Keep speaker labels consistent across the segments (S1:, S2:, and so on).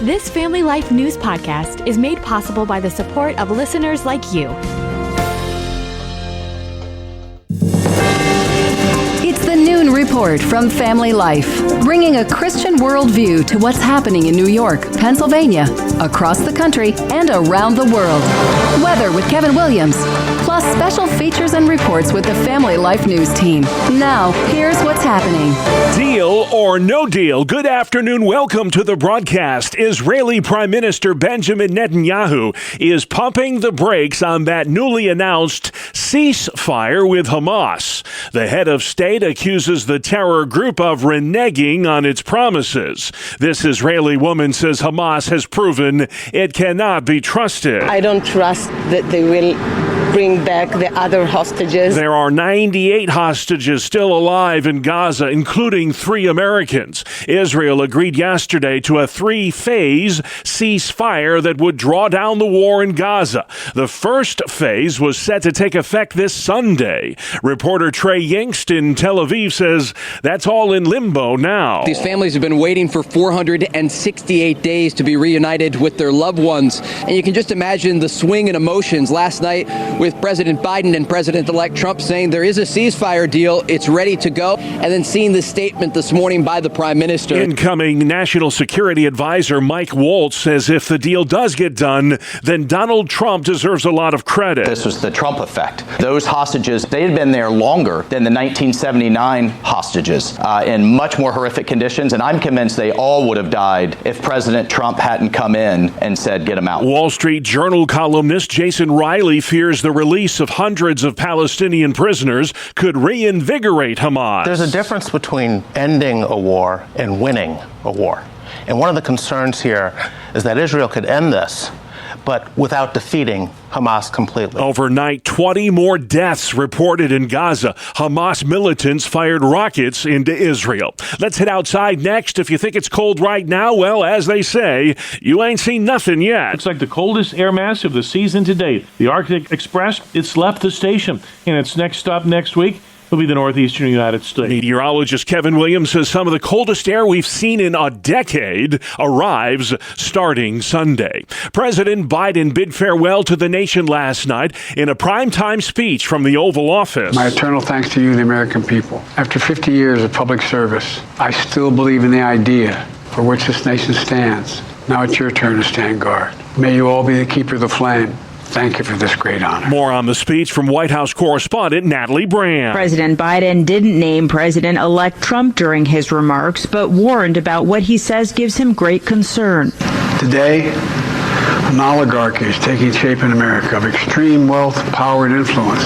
S1: This Family Life News podcast is made possible by the support of listeners like you.
S2: It's the Noon Report from Family Life, bringing a Christian worldview to what's happening in New York, Pennsylvania, across the country, and around the world. Weather with Kevin Williams, plus special features and reports with the Family Life News team. Now, here's what's happening.
S3: Deal or no deal? Good afternoon. Welcome to the broadcast. Israeli Prime Minister Benjamin Netanyahu is pumping the brakes on that newly announced ceasefire with Hamas. The head of state accuses the terror group of reneging on its promises. This Israeli woman says Hamas has proven it cannot be trusted.
S4: I don't trust that they will bring back the other hostages.
S3: There are 98 hostages still alive in Gaza, including 3 Americans. Israel agreed yesterday to a 3-phase ceasefire that would draw down the war in Gaza. The first phase was set to take effect this Sunday. Reporter Trey Yingst in Tel Aviv says that's all in limbo now.
S5: These families have been waiting for 468 days to be reunited with their loved ones. And you can just imagine the swing in emotions last night with President Biden and President-elect Trump saying there is a ceasefire deal, it's ready to go, and then seeing the statement this morning by the Prime Minister.
S3: Incoming National Security Advisor Mike Waltz says if the deal does get done, then Donald Trump deserves a lot of credit.
S6: This was the Trump effect. Those hostages, they had been there longer than the 1979 hostages in much more horrific conditions, and I'm convinced they all would have died if President Trump hadn't come in and said, get them out.
S3: Wall Street Journal columnist Jason Riley fears the release of hundreds of Palestinian prisoners could reinvigorate Hamas.
S7: There's a difference between ending a war and winning a war. And one of the concerns here is that Israel could end this, but without defeating Hamas completely.
S3: Overnight, 20 more deaths reported in Gaza. Hamas militants fired rockets into Israel. Let's head outside next. If you think it's cold right now, well, as they say, you ain't seen nothing yet.
S8: Looks like the coldest air mass of the season to date. The Arctic Express, it's left the station, and its next stop next week will be the northeastern United States.
S3: Meteorologist Kevin Williams says some of the coldest air we've seen in a decade arrives starting Sunday. President Biden bid farewell to the nation last night in a primetime speech from the Oval Office.
S9: My eternal thanks to you, the American people. After 50 years of public service, I still believe in the idea for which this nation stands. Now it's your turn to stand guard. May you all be the keeper of the flame. Thank you for this great honor.
S3: More on the speech from White House correspondent Natalie Brand.
S10: President Biden didn't name President-elect Trump during his remarks, but warned about what he says gives him great concern.
S9: Today, an oligarchy is taking shape in America of extreme wealth, power, and influence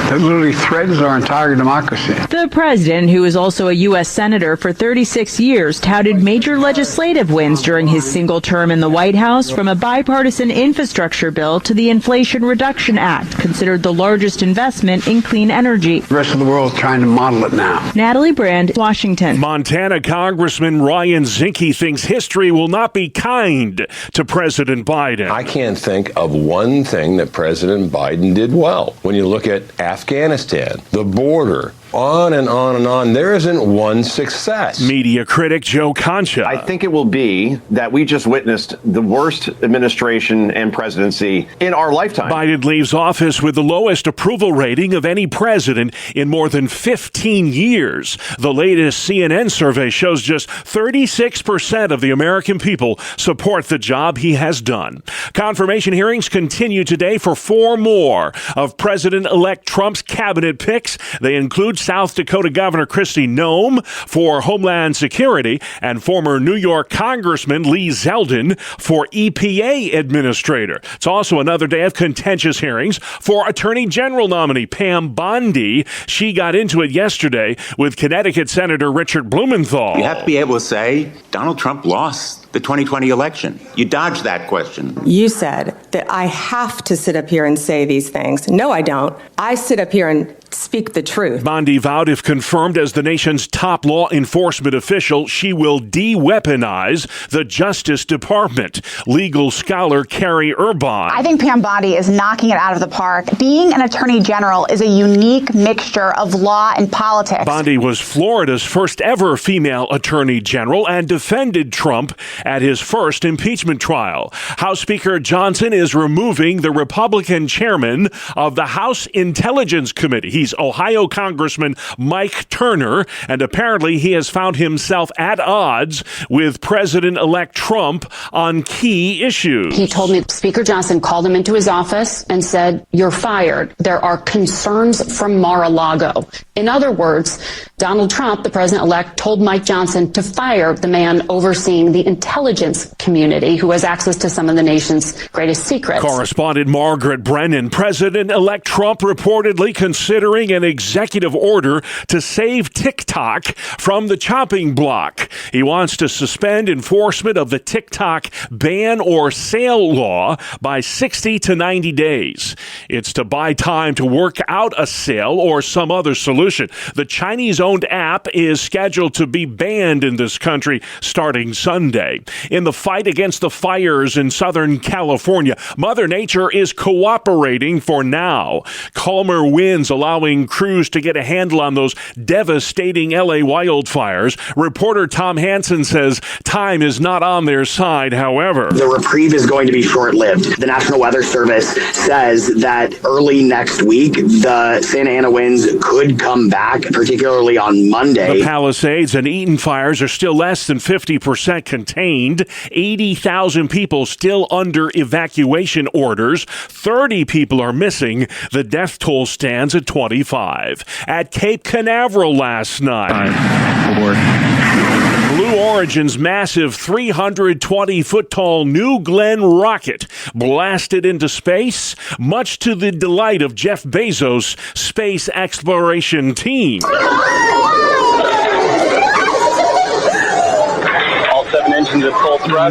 S9: that literally threatens our entire democracy.
S10: The president, who is also a U.S. Senator for 36 years, touted major legislative wins during his single term in the White House, from a bipartisan infrastructure bill to the Inflation Reduction Act, considered the largest investment in clean energy.
S9: The rest of the world is trying to model it now.
S10: Natalie Brand, Washington.
S3: Montana Congressman Ryan Zinke thinks history will not be kind to President Biden.
S11: I can't think of one thing that President Biden did well. When you look at Afghanistan, the border, on and on and on, there isn't one success.
S3: Media critic Joe Concha.
S12: I think it will be that we just witnessed the worst administration and presidency in our lifetime.
S3: Biden leaves office with the lowest approval rating of any president in more than 15 years. The latest CNN survey shows just 36% of the American people support the job he has done. Confirmation hearings continue today for 4 more of President-elect Trump's cabinet picks. They include South Dakota Governor Kristi Noem for Homeland Security and former New York Congressman Lee Zeldin for EPA Administrator. It's also another day of contentious hearings for Attorney General nominee Pam Bondi. She got into it yesterday with Connecticut Senator Richard Blumenthal.
S13: You have to be able to say Donald Trump lost the 2020 election. You dodged that question.
S4: You said that I have to sit up here and say these things. No, I don't. I sit up here and
S14: speak the truth.
S3: Bondi vowed, if confirmed as the nation's top law enforcement official, she will de-weaponize the Justice Department. Legal scholar Carrie Urbine.
S15: I think Pam Bondi is knocking it out of the park. Being an attorney general is a unique mixture of law and politics.
S3: Bondi was Florida's first ever female attorney general and defended Trump at his first impeachment trial. House Speaker Johnson is removing the Republican chairman of the House Intelligence Committee. He's Ohio Congressman Mike Turner, and apparently he has found himself at odds with President-elect Trump on key issues.
S16: He told me Speaker Johnson called him into his office and said, "You're fired. There are concerns from Mar-a-Lago." In other words, Donald Trump, the president-elect, told Mike Johnson to fire the man overseeing the intelligence community who has access to some of the nation's greatest secrets.
S3: Correspondent Margaret Brennan. President-elect Trump reportedly considering an executive order to save TikTok from the chopping block. He wants to suspend enforcement of the TikTok ban or sale law by 60 to 90 days. It's to buy time to work out a sale or some other solution. The Chinese-owned app is scheduled to be banned in this country starting Sunday. In the fight against the fires in Southern California, Mother Nature is cooperating for now. Calmer winds allowing crews to get a handle on those devastating LA wildfires. Reporter Tom Hansen says time is not on their side, however.
S17: The reprieve is going to be short-lived. The National Weather Service says that early next week, the Santa Ana winds could come back, particularly on Monday.
S3: The Palisades and Eaton fires are still less than 50% contained. 80,000 people still under evacuation orders. 30 people are missing. The death toll stands at 25. At Cape Canaveral last night, Blue Origin's massive 320-foot-tall New Glenn rocket blasted into space, much to the delight of Jeff Bezos' space exploration team.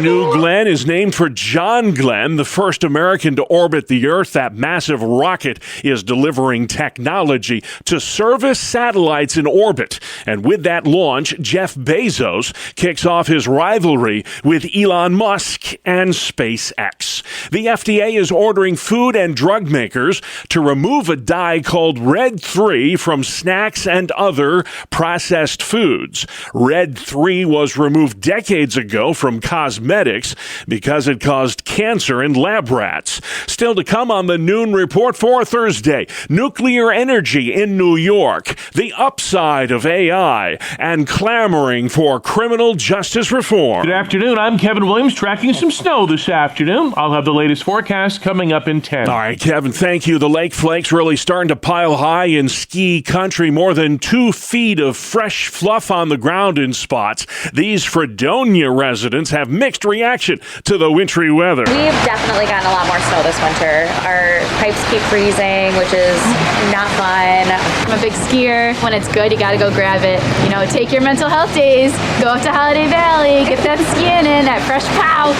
S3: New Glenn is named for John Glenn, the first American to orbit the Earth. That massive rocket is delivering technology to service satellites in orbit. And with that launch, Jeff Bezos kicks off his rivalry with Elon Musk and SpaceX. The FDA is ordering food and drug makers to remove a dye called Red 3 from snacks and other processed foods. Red 3 was removed decades ago from cosmetics because it caused cancer in lab rats. Still to come on the Noon Report for Thursday, nuclear energy in New York, the upside of AI, and clamoring for criminal justice reform.
S8: Good afternoon. I'm Kevin Williams, tracking some snow this afternoon. I'll have the latest forecast coming up in 10.
S3: All right, Kevin, thank you. The lake flakes really starting to pile high in ski country. More than 2 feet of fresh fluff on the ground in spots. These Fredonia residents have mixed reaction to the wintry weather.
S18: We've definitely gotten a lot more snow this winter. Our pipes keep freezing, which is not fun. I'm a big skier. When it's good, you gotta go grab it. You know, take your mental health days, go up to Holiday Valley, get that skiing in, that fresh pow.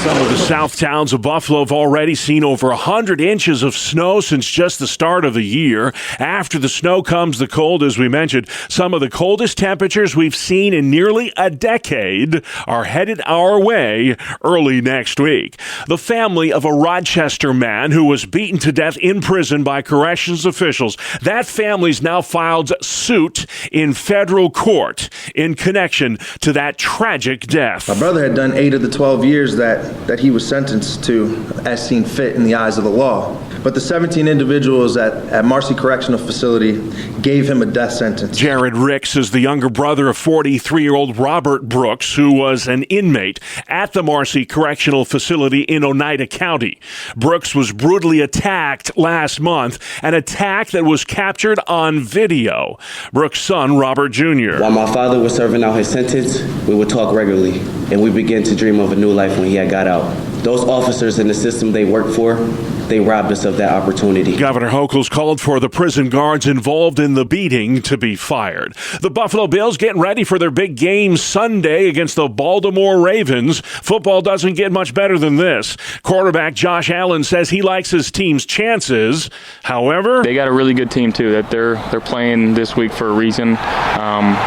S3: Some of the south towns of Buffalo have already seen over 100 inches of snow since just the start of the year. After the snow comes the cold, as we mentioned. Some of the coldest temperatures we've seen in nearly a decade are headed our way early next week. The family of a Rochester man who was beaten to death in prison by corrections officials, that family's now filed suit in federal court in connection to that tragic death.
S19: My brother had done 8 of the 12 years that he was sentenced to as seen fit in the eyes of the law. But the 17 individuals at Marcy Correctional Facility gave him a death sentence.
S3: Jared Ricks is the younger brother of 43-year-old Robert Brooks, who was an inmate at the Marcy Correctional Facility in Oneida County. Brooks was brutally attacked last month, an attack that was captured on video. Brooks' son, Robert Jr.
S20: While my father was serving out his sentence, we would talk regularly, and we began to dream of a new life when he had got out. Those officers in the system they worked for they robbed us of that opportunity.
S3: Governor Hochul's called for the prison guards involved in the beating to be fired. The Buffalo Bills getting ready for their big game Sunday against the Baltimore Ravens. Football doesn't get much better than this. Quarterback Josh Allen says he likes his team's chances. However,
S14: they got a really good team too. That they're playing this week for a reason.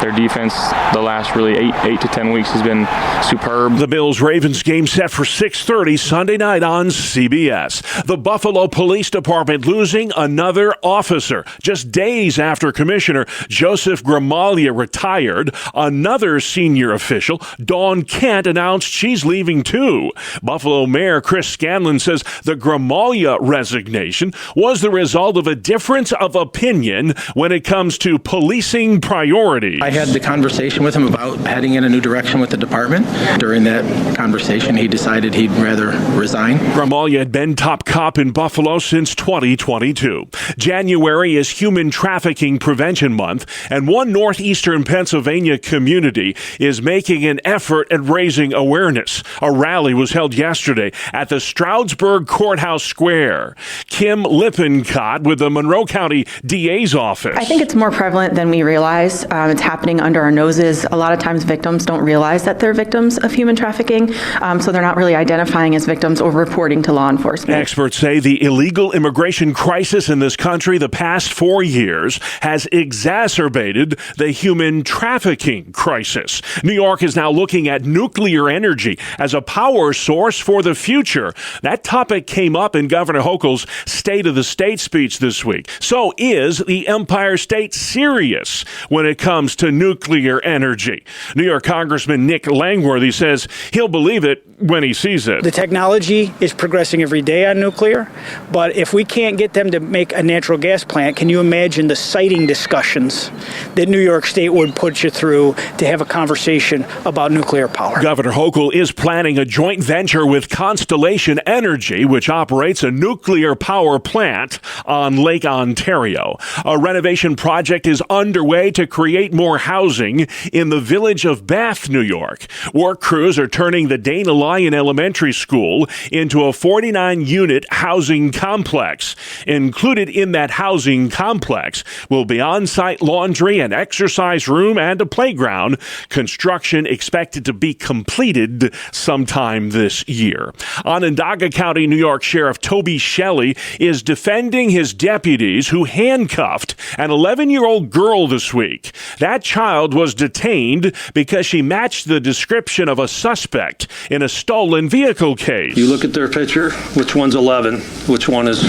S14: Their defense the last really 8 to 10 weeks has been superb.
S3: The Bills-Ravens game set for 6:30 Sunday night on CBS. The Buffalo Police Department losing another officer. Just days after Commissioner Joseph Gramaglia retired, another senior official, Dawn Kent, announced she's leaving too. Buffalo Mayor Chris Scanlon says the Gramaglia resignation was the result of a difference of opinion when it comes to policing priorities.
S21: I had the conversation with him about heading in a new direction with the department. During that conversation, he decided he'd rather resign.
S3: Gramaglia had been top cop in Buffalo since 2022. January is Human Trafficking Prevention Month, and one northeastern Pennsylvania community is making an effort at raising awareness. A rally was held yesterday at the Stroudsburg Courthouse Square. Kim Lippincott with the Monroe County DA's office.
S22: I think it's more prevalent than we realize. It's happening under our noses. A lot of times victims don't realize that they're victims of human trafficking, so they're not really identifying as victims or reporting to law enforcement.
S3: Experts say the illegal immigration crisis in this country the past 4 years has exacerbated the human trafficking crisis. New York is now looking at nuclear energy as a power source for the future. That topic came up in Governor Hochul's State of the State speech this week. So is the Empire State serious when it comes to nuclear energy? New York Congressman Nick Langworthy says he'll believe it when he sees it.
S23: The technology is progressing every day on nuclear, but if we can't get them to make a natural gas plant, can you imagine the siting discussions that New York State would put you through to have a conversation about nuclear power?
S3: Governor Hochul is planning a joint venture with Constellation Energy, which operates a nuclear power plant on Lake Ontario. A renovation project is underway to create more housing in the village of Bath, New York. Work crews are turning the Dana Lyon Elementary School into a 49-unit housing complex. Included in that housing complex will be on-site laundry, an exercise room, and a playground. Construction expected to be completed sometime this year. Onondaga County, New York Sheriff Toby Shelley is defending his deputies who handcuffed an 11-year-old girl this week. That child was detained because she matched the description of a suspect in a stolen vehicle case.
S24: You look at their picture, which one's 11, which one is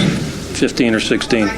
S24: 15 or 16?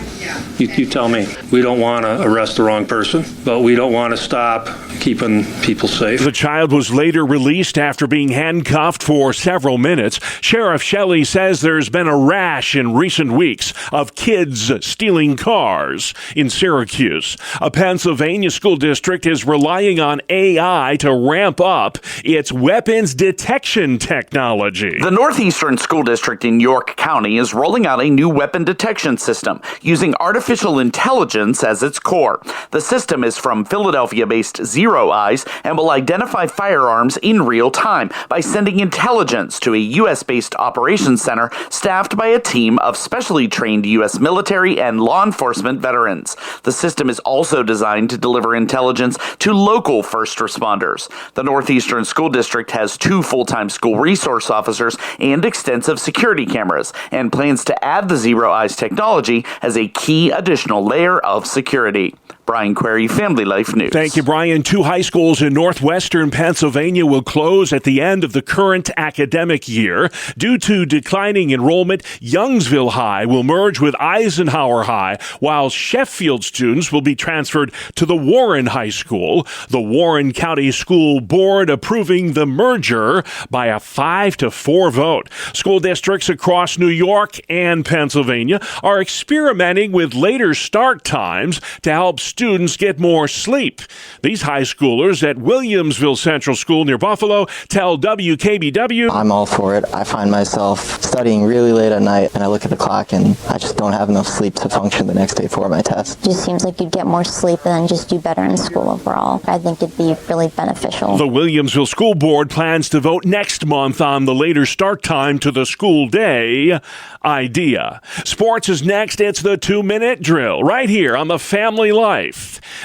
S24: You tell me. We don't want to arrest the wrong person, but we don't want to stop keeping people safe.
S3: The child was later released after being handcuffed for several minutes. Sheriff Shelley says there's been a rash in recent weeks of kids stealing cars in Syracuse. A Pennsylvania school district is relying on AI to ramp up its weapons detection technology.
S25: The Northeastern School District in York County is rolling out a new weapon detection system using artificial intelligence as its core. The system is from Philadelphia-based Zero Eyes and will identify firearms in real time by sending intelligence to a U.S.-based operations center staffed by a team of specially trained U.S. military and law enforcement veterans. The system is also designed to deliver intelligence to local first responders. The Northeastern School District has 2 full-time school resource officers and extensive security cameras, and plans to add the Zero Eyes technology as a key additional layer of security. Brian Query, Family Life News.
S3: Thank you, Brian. 2 high schools in northwestern Pennsylvania will close at the end of the current academic year. Due to declining enrollment, Youngsville High will merge with Eisenhower High, while Sheffield students will be transferred to the Warren High School. The Warren County School Board approving the merger by a 5-4 vote. School districts across New York and Pennsylvania are experimenting with later start times to help students get more sleep. These high schoolers at Williamsville Central School near Buffalo tell WKBW,
S1: I'm all for it. I find myself studying really late at night, and I look at the clock, and I just don't have enough sleep to function the next day for my test.
S2: It just seems like you'd get more sleep and then just do better in school overall. I think it'd be really beneficial.
S3: The Williamsville School Board plans to vote next month on the later start time to the school day idea. Sports is next. It's the 2-minute drill right here on the Family Life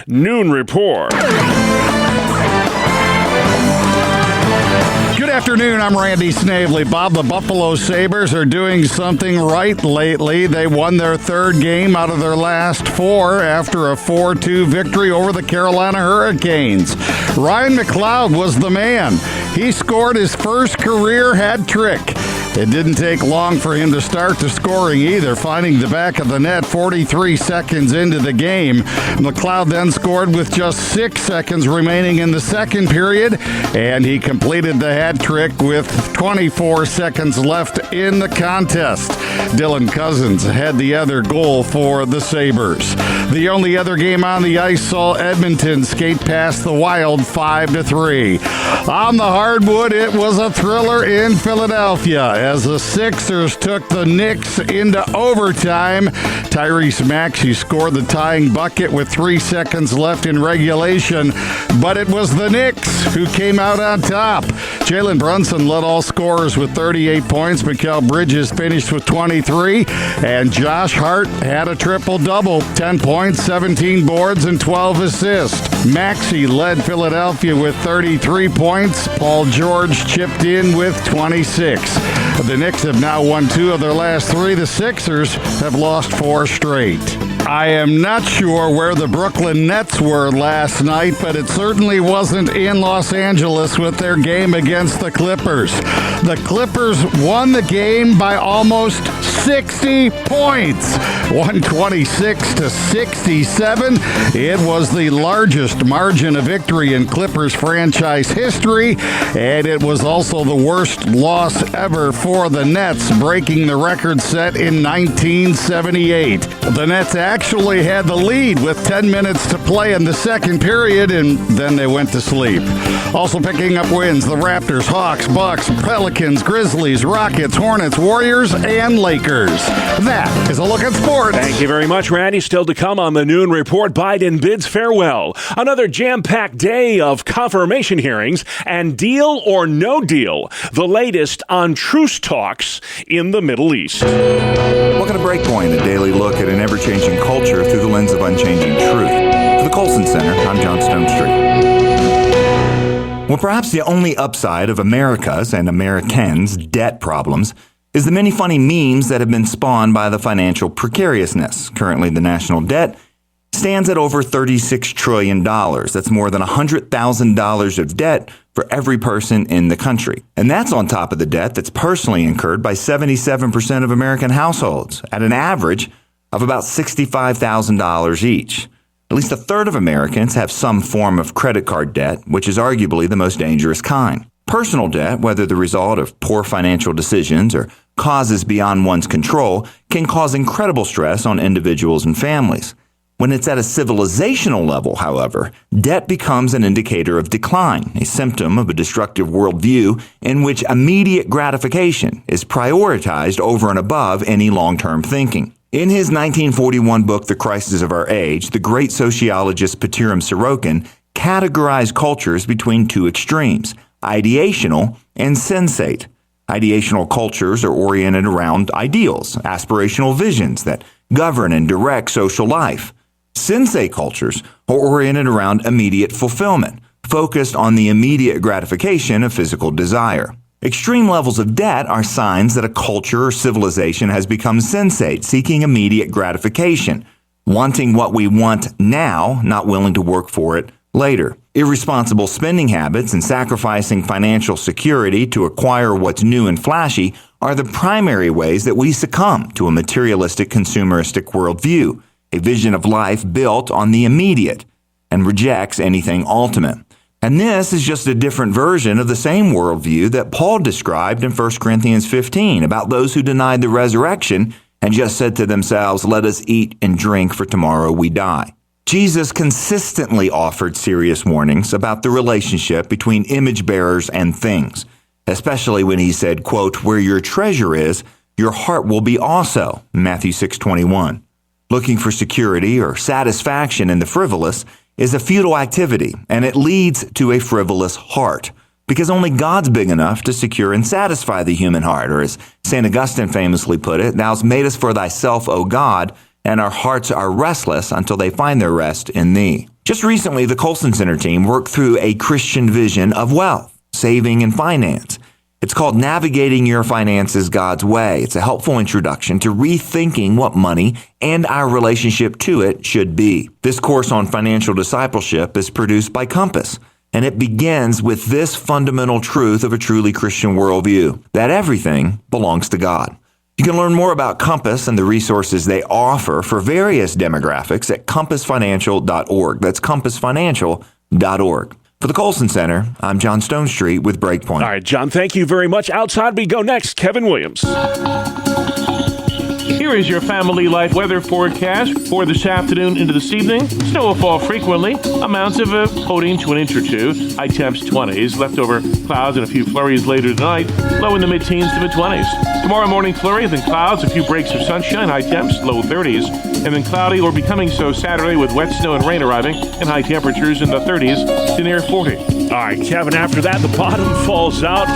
S3: Noon Report.
S5: Good afternoon, I'm Randy Snavely. Bob, the Buffalo Sabres are doing something right lately. They won their third game out of their last four after a 4-2 victory over the Carolina Hurricanes. Ryan McLeod was the man. He scored his first career hat trick. It didn't take long for him to start the scoring either, finding the back of the net 43 seconds into the game. McLeod then scored with just 6 seconds remaining in the second period, and he completed the hat trick with 24 seconds left in the contest. Dylan Cousins had the other goal for the Sabres. The only other game on the ice saw Edmonton skate past the Wild 5-3. On the hardwood, it was a thriller in Philadelphia as the Sixers took the Knicks into overtime. Tyrese Maxey scored the tying bucket with 3 seconds left in regulation, but it was the Knicks who came out on top. Jalen Brunson led all scorers with 38 points. Mikal Bridges finished with 23, and Josh Hart had a triple-double, 10 points, 17 boards, and 12 assists. Maxey led Philadelphia with 33 points. Paul George chipped in with 26. The Knicks have now won 2 of their last 3. The Sixers have lost 4 straight. I am not sure where the Brooklyn Nets were last night, but it certainly wasn't in Los Angeles with their game against the Clippers. The Clippers won the game by almost 60 points, 126-67. It was the largest margin of victory in Clippers franchise history, and it was also the worst loss ever for the Nets, breaking the record set in 1978. The Nets actually had the lead with 10 minutes to play in the second period, and then they went to sleep. Also picking up wins, the Raptors, Hawks, Bucks, Pelicans, Grizzlies, Rockets, Hornets, Warriors, and Lakers. That is a look at sports.
S3: Thank you very much, Randy. Still to come on the Noon Report, Biden bids farewell. Another jam-packed day of confirmation hearings and deal or no deal. The latest on truce talks in the Middle East.
S6: Welcome to Breakpoint, a daily look at an ever-changing culture through the lens of unchanging truth. For the Colson Center, I'm John Stonestreet. Well, perhaps the only upside of America's and Americans' debt problems is the many funny memes that have been spawned by the financial precariousness. Currently, the national debt stands at over $36 trillion. That's more than $100,000 of debt for every person in the country. And that's on top of the debt that's personally incurred by 77% of American households at an average of about $65,000 each. At least a third of Americans have some form of credit card debt, which is arguably the most dangerous kind. Personal debt, whether the result of poor financial decisions or causes beyond one's control, can cause incredible stress on individuals and families. When it's at a civilizational level, however, debt becomes an indicator of decline, a symptom of a destructive worldview in which immediate gratification is prioritized over and above any long-term thinking. In his 1941 book, The Crisis of Our Age, the great sociologist Patiram Sorokin categorized cultures between 2 extremes, ideational and sensate. Ideational cultures are oriented around ideals, aspirational visions that govern and direct social life. Sensate cultures are oriented around immediate fulfillment, focused on the immediate gratification of physical desire. Extreme levels of debt are signs that a culture or civilization has become sensate, seeking immediate gratification, wanting what we want now, not willing to work for it later. Irresponsible spending habits and sacrificing financial security to acquire what's new and flashy are the primary ways that we succumb to a materialistic, consumeristic worldview, a vision of life built on the immediate and rejects anything ultimate. And this is just a different version of the same worldview that Paul described in 1 Corinthians 15 about those who denied the resurrection and just said to themselves, "Let us eat and drink, for tomorrow we die." Jesus consistently offered serious warnings about the relationship between image bearers and things, especially when he said, quote, "Where your treasure is, your heart will be also," Matthew 6:21. Looking for security or satisfaction in the frivolous is a futile activity, and it leads to a frivolous heart, because only God's big enough to secure and satisfy the human heart, or as St. Augustine famously put it, "Thou'st made us for thyself, O God, and our hearts are restless until they find their rest in thee." Just recently, the Colson Center team worked through a Christian vision of wealth, saving, and finance. It's called Navigating Your Finances God's Way. It's a helpful introduction to rethinking what money and our relationship to it should be. This course on financial discipleship is produced by Compass, and it begins with this fundamental truth of a truly Christian worldview, that everything belongs to God. You can learn more about Compass and the resources they offer for various demographics at compassfinancial.org. That's compassfinancial.org. For the Colson Center, I'm John Stonestreet with Breakpoint.
S3: All right, John, thank you very much. Outside we go next. Kevin Williams.
S8: Here is your family life weather forecast for this afternoon into this evening. Snow will fall frequently, amounts of a coating to an inch or two. High temps 20s, leftover clouds and a few flurries later tonight. Low in the mid-teens to mid-20s. Tomorrow morning flurry, then clouds, a few breaks of sunshine, high temps, low 30s. And then cloudy or becoming so Saturday with wet snow and rain arriving and high temperatures in the 30s to near 40.
S3: All right, Kevin, after that, the bottom falls out.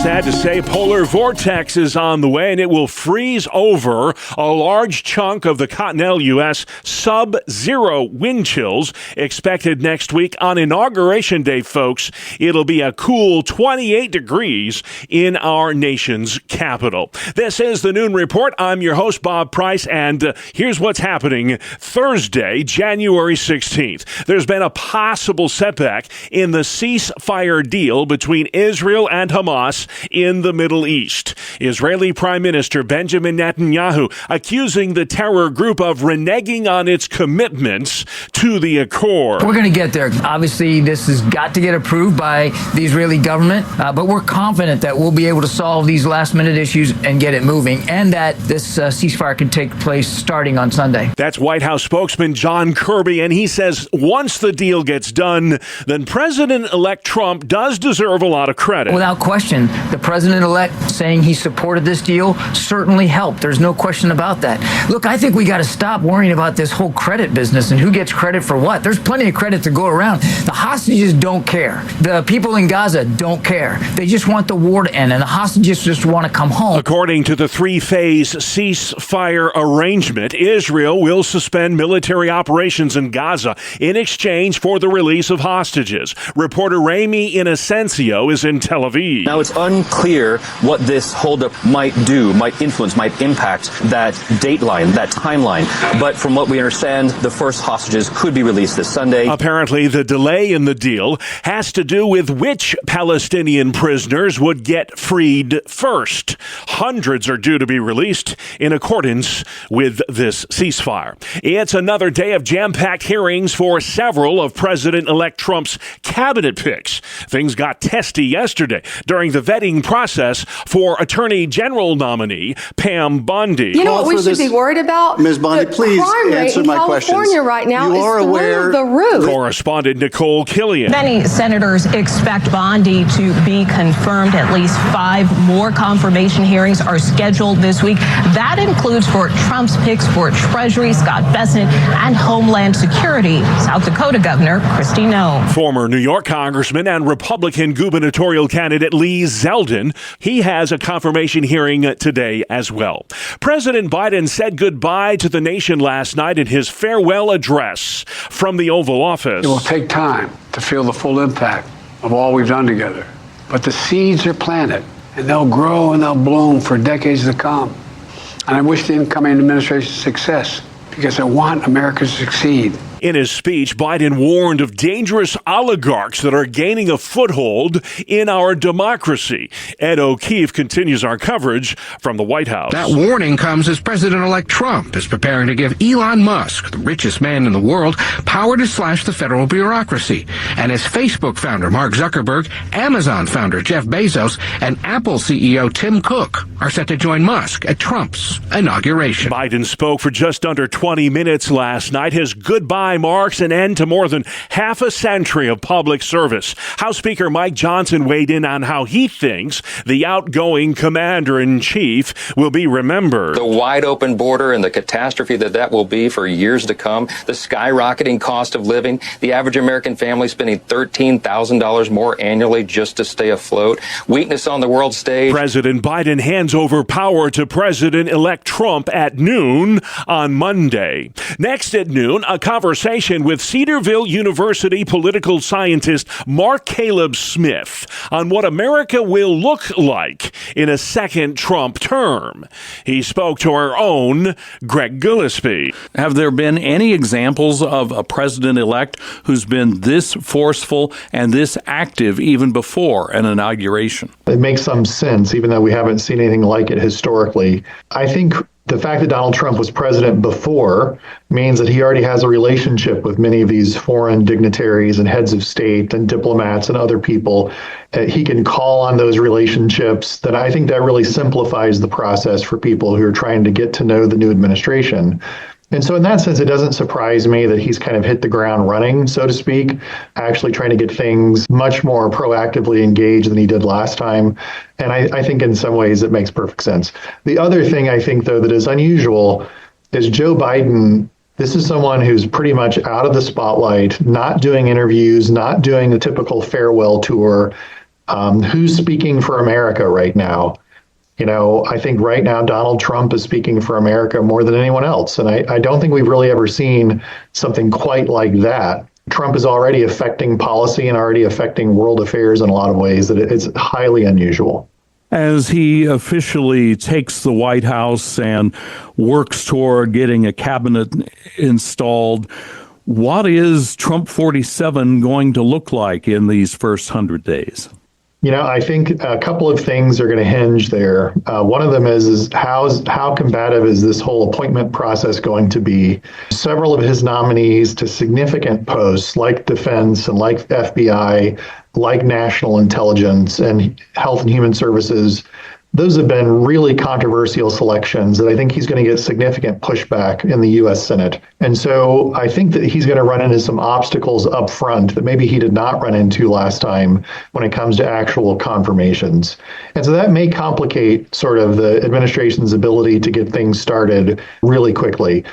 S3: Sad to say, polar vortex is on the way, and it will freeze over a large chunk of the continental U.S. Sub-zero wind chills expected next week on Inauguration Day, folks. It'll be a cool 28 degrees in our nation's capital. This is the Noon Report. I'm your host, Bob Price, and here's what's happening Thursday, January 16th. There's been a possible setback in the ceasefire deal between Israel and Hamas in the Middle East. Israeli Prime Minister Benjamin Netanyahu accusing the terror group of reneging on its commitments to the accord.
S7: We're going to get there. Obviously, this has got to get approved by the Israeli government, but we're confident that we'll be able to solve these last-minute issues and get it moving, and that this ceasefire can take place starting on Sunday.
S3: That's White House spokesman John Kirby, and he says once the deal gets done, then President-elect Trump does deserve a lot of credit.
S7: Without question, the president-elect saying he supported this deal certainly helped. There's no question about that. Look, I think we got to stop worrying about this whole credit business and who gets credit for what. There's plenty of credit to go around. The hostages don't care. The people in Gaza don't care. They just want the war to end, and the hostages just want to come home.
S3: According to the three-phase ceasefire arrangement, Israel will suspend military operations in Gaza in exchange for the release of hostages. Reporter Rami Inocencio is in Tel Aviv.
S9: Now, it's unclear what this holdup might do, might influence, might impact that dateline, that timeline. But from what we understand, the first hostages could be released this Sunday.
S3: Apparently, the delay in the deal has to do with which Palestinian prisoners would get freed first. Hundreds are due to be released in accordance with this ceasefire. It's another day of jam-packed hearings for several of President-elect Trump's cabinet picks. Things got testy yesterday during the vetting process for Attorney General nominee Pam Bondi.
S10: You know what we should be worried about?
S11: Ms. Bondi, please answer my questions.
S10: California right now
S11: you are
S10: is
S11: aware
S10: through the roof.
S3: Correspondent Nicole Killian.
S12: Many senators expect Bondi to be confirmed. At least 5 more confirmation hearings are scheduled this week. That includes for Trump's picks for Treasury, Scott Bessent, and Homeland Security, South Dakota Governor Kristi Noem.
S3: Former New York Congressman and Republican gubernatorial candidate Lee Zeldin, he has a confirmation hearing today as well. President Biden said goodbye to the nation last night in his farewell address from the Oval Office.
S26: It will take time to feel the full impact of all we've done together, but the seeds are planted, and they'll grow and they'll bloom for decades to come. And I wish the incoming administration success, because I want America to succeed.
S3: In his speech, Biden warned of dangerous oligarchs that are gaining a foothold in our democracy. Ed O'Keefe continues our coverage from the White House.
S27: That warning comes as President-elect Trump is preparing to give Elon Musk, the richest man in the world, power to slash the federal bureaucracy. And as Facebook founder Mark Zuckerberg, Amazon founder Jeff Bezos, and Apple CEO Tim Cook are set to join Musk at Trump's inauguration.
S3: Biden spoke for just under 20 minutes last night. His goodbye marks an end to more than half a century of public service. House Speaker Mike Johnson weighed in on how he thinks the outgoing commander-in-chief will be remembered.
S4: The wide open border and the catastrophe that will be for years to come, the skyrocketing cost of living, the average American family spending $13,000 more annually just to stay afloat, weakness on the world stage.
S3: President Biden hands over power to President-elect Trump at noon on Monday. Next at noon, a conversation with Cedarville University political scientist Mark Caleb Smith on what America will look like in a second Trump term. He spoke to our own Greg Gillespie.
S13: Have there been any examples of a president-elect who's been this forceful and this active even before an inauguration?
S15: It makes some sense, even though we haven't seen anything like it historically. I think the fact that Donald Trump was president before means that he already has a relationship with many of these foreign dignitaries and heads of state and diplomats and other people. He can call on those relationships. That I think that really simplifies the process for people who are trying to get to know the new administration. And so in that sense, it doesn't surprise me that he's kind of hit the ground running, so to speak, actually trying to get things much more proactively engaged than he did last time. And I think in some ways it makes perfect sense. The other thing I think, though, that is unusual is Joe Biden. This is someone who's pretty much out of the spotlight, not doing interviews, not doing the typical farewell tour. Who's speaking for America right now? You know, I think right now Donald Trump is speaking for America more than anyone else. And I don't think we've really ever seen something quite like that. Trump is already affecting policy and already affecting world affairs in a lot of ways that it's highly unusual.
S13: As he officially takes the White House and works toward getting a cabinet installed, what is Trump 47 going to look like in these first 100 days?
S15: You know, I think a couple of things are going to hinge there. One of them is how combative is this whole appointment process going to be? Several of his nominees to significant posts like defense and like FBI, like national intelligence and health and human services, those have been really controversial selections that I think he's going to get significant pushback in the U.S. Senate. And so I think that he's going to run into some obstacles up front that maybe he did not run into last time when it comes to actual confirmations. And so that may complicate sort of the administration's ability to get things started really quickly.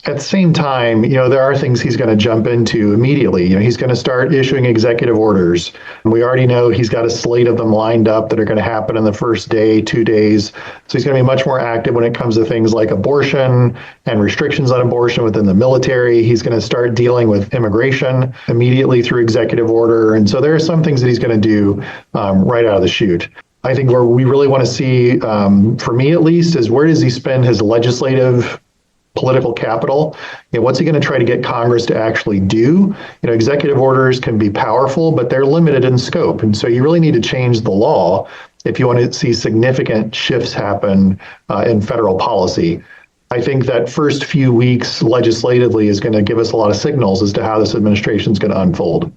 S15: At the same time, you know, there are things he's going to jump into immediately. You know, he's going to start issuing executive orders. We already know he's got a slate of them lined up that are going to happen in the first day, 2 days. So he's going to be much more active when it comes to things like abortion and restrictions on abortion within the military. He's going to start dealing with immigration immediately through executive order. And so there are some things that he's going to do right out of the chute. I think where we really want to see, for me at least, is where does he spend his legislative political capital? You know, what's he going to try to get Congress to actually do? You know, executive orders can be powerful, but they're limited in scope. And so you really need to change the law if you want to see significant shifts happen in federal policy. I think that first few weeks legislatively is going to give us a lot of signals as to how this administration is going to unfold.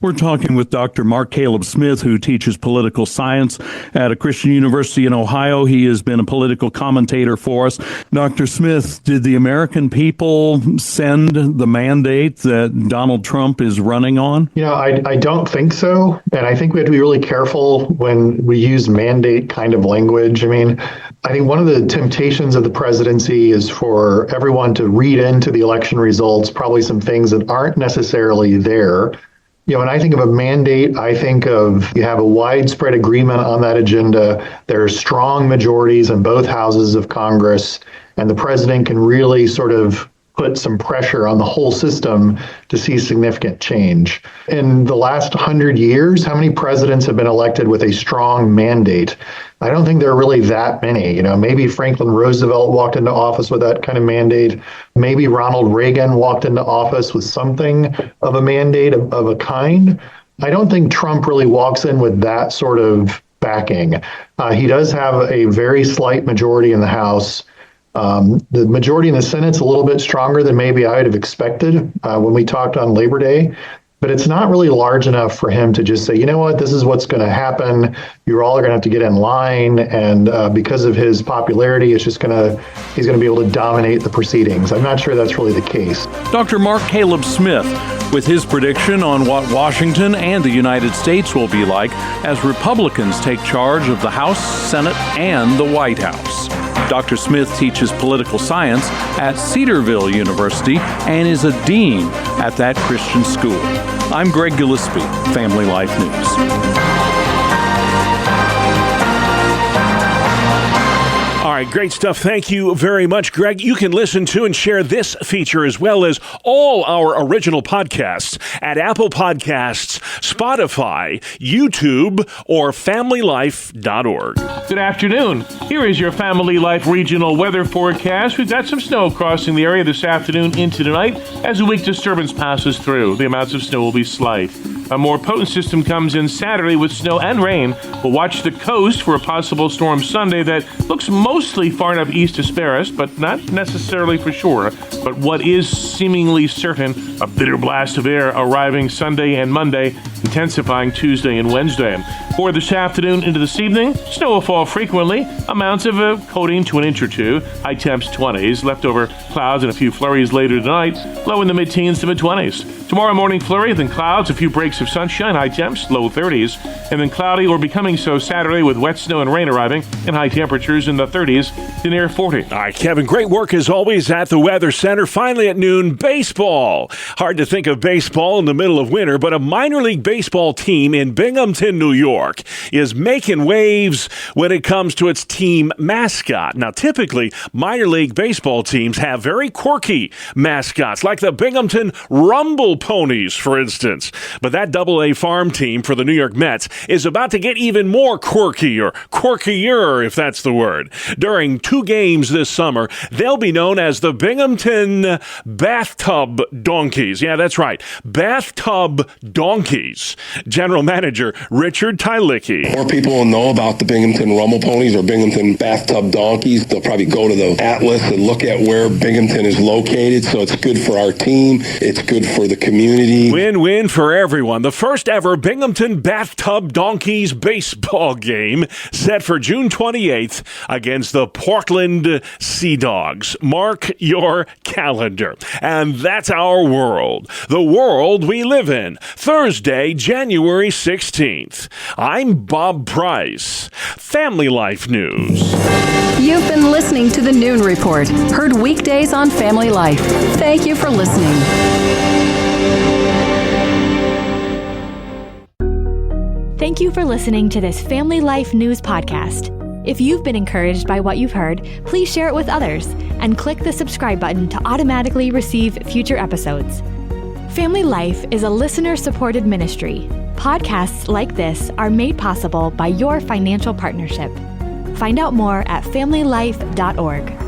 S13: We're talking with Dr. Mark Caleb Smith, who teaches political science at a Christian university in Ohio. He has been a political commentator for us. Dr. Smith, did the American people send the mandate that Donald Trump is running on?
S15: You know, I don't think so. And I think we have to be really careful when we use mandate kind of language. I mean, I think one of the temptations of the presidency is for everyone to read into the election results probably some things that aren't necessarily there. You know, when I think of a mandate, I think of you have a widespread agreement on that agenda. There are strong majorities in both houses of Congress, and the president can really sort of put some pressure on the whole system to see significant change. In the last 100 years, how many presidents have been elected with a strong mandate? I don't think there are really that many. You know, maybe Franklin Roosevelt walked into office with that kind of mandate. Maybe Ronald Reagan walked into office with something of a mandate of a kind. I don't think Trump really walks in with that sort of backing. He does have a very slight majority in the House. The majority in the Senate's a little bit stronger than maybe I would have expected when we talked on Labor Day. but it's not really large enough for him to just say, you know what, this is what's going to happen. You're all going to have to get in line. And because of his popularity, he's going to be able to dominate the proceedings. I'm not sure that's really the case.
S13: Dr. Mark Caleb Smith with his prediction on what Washington and the United States will be like as Republicans take charge of the House, Senate, and the White House. Dr. Smith teaches political science at Cedarville University and is a dean at that Christian school. I'm Greg Gillespie, Family Life News.
S3: All right, great stuff. Thank you very much, Greg. You can listen to and share this feature as well as all our original podcasts at Apple Podcasts, Spotify, YouTube, or FamilyLife.org.
S8: Good afternoon. Here is your Family Life regional weather forecast. We've got some snow crossing the area this afternoon into tonight as a weak disturbance passes through. The amounts of snow will be slight. A more potent system comes in Saturday with snow and rain. We'll watch the coast for a possible storm Sunday that looks mostly far enough east to spare us, but not necessarily for sure. But what is seemingly certain, a bitter blast of air arriving Sunday and Monday, intensifying Tuesday and Wednesday. For this afternoon into this evening, snow will fall frequently, amounts of a coating to an inch or two, high temps 20s, leftover clouds and a few flurries later tonight, low in the mid-teens to mid-20s. Tomorrow morning flurry, then clouds, a few breaks of sunshine, high temps, low 30s, and then cloudy or becoming so Saturday with wet snow and rain arriving and high temperatures in the 30s to near 40.
S3: All right, Kevin, great work as always at the Weather Center. Finally at noon, baseball. Hard to think of baseball in the middle of winter, but a minor league baseball team in Binghamton, New York is making waves when it comes to its team mascot. Now, typically, minor league baseball teams have very quirky mascots, like the Binghamton Rumble Ponies, for instance. But that Double-A farm team for the New York Mets is about to get even more quirky, or quirkier, if that's the word. During 2 games this summer, they'll be known as the Binghamton Bathtub Donkeys. Yeah, that's right. Bathtub Donkeys. General Manager Richard Tylicki.
S14: More people will know about the Binghamton Rumble Ponies or Binghamton Bathtub Donkeys. They'll probably go to the atlas and look at where Binghamton is located. So it's good for our team. It's good for the community.
S3: Win-win for everyone. The first ever Binghamton Bathtub Donkeys baseball game set for June 28th against the Portland Sea Dogs. Mark your calendar. And that's our world. The world we live in. Thursday, January 16th. I'm Bob Price. Family Life News.
S16: You've been listening to the Noon Report, heard weekdays on Family Life. Thank you for listening.
S17: Thank you for listening to this Family Life News podcast. If you've been encouraged by what you've heard, please share it with others and click the subscribe button to automatically receive future episodes. Family Life is a listener-supported ministry. Podcasts like this are made possible by your financial partnership. Find out more at familylife.org.